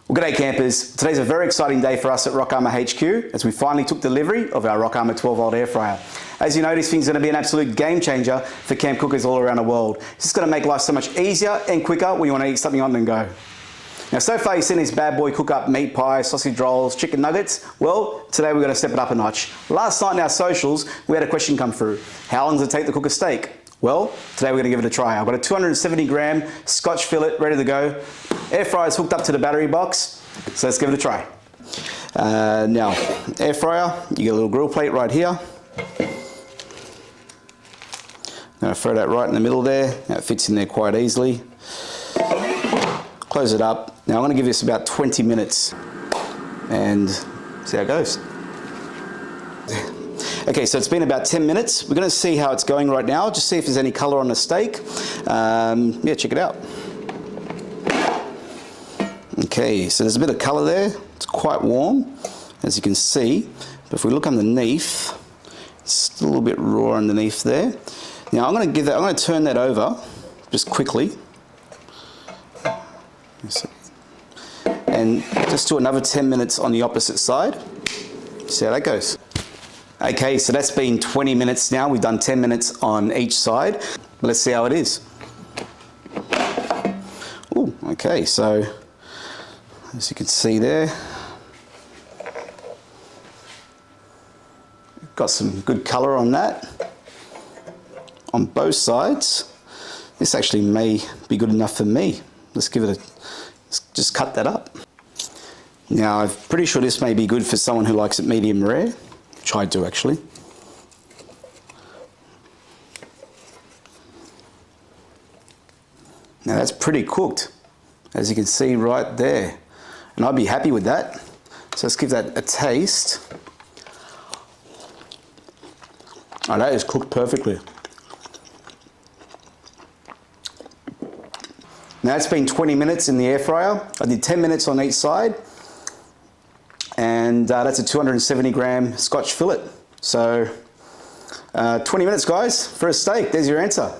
Well, g'day campers. Today's a very exciting day for us at Rockarmor HQ as we finally took delivery of our Rockarmor 12-volt air fryer. As you know, this thing's going to be an absolute game changer for camp cookers all around the world. It's just going to make life so much easier and quicker when you want to eat something on the go. Now, so far you've seen this bad boy cook up meat pies, sausage rolls, chicken nuggets. Well, today we're going to step it up a notch. Last night in our socials, we had a question come through. How long does it take to cook a steak? Well, today we're going to give it a try. I've got a 270 gram Scotch fillet ready to go. Air fryer's hooked up to the battery box, so let's give it a try. Now, air fryer, you get a little grill plate right here. I'm going to throw that right in the middle there. Now it fits in there quite easily. Close it up. Now I'm going to give this about 20 minutes and see how it goes. Okay, so it's been about 10 minutes. We're going to see how it's going right now. Just see if there's any color on the steak. Yeah, check it out. Okay, so there's a bit of color there. It's quite warm, as you can see. But if we look underneath, it's still a little bit raw underneath there. Now I'm going to turn that over just quickly. And just do another 10 minutes on the opposite side. See how that goes. Okay, so that's been 20 minutes now. We've done 10 minutes on each side. Let's see how it is. Ooh, okay, so as you can see there, got some good color on that. On both sides. This actually may be good enough for me. Let's just cut that up. Now, I'm pretty sure this may be good for someone who likes it medium rare, which I do actually. Now that's pretty cooked, as you can see right there. And I'd be happy with that. So let's give that a taste. Oh, that is cooked perfectly. Now it's been 20 minutes in the air fryer. I did 10 minutes on each side. And that's a 270 gram Scotch fillet. So 20 minutes guys for a steak. There's your answer.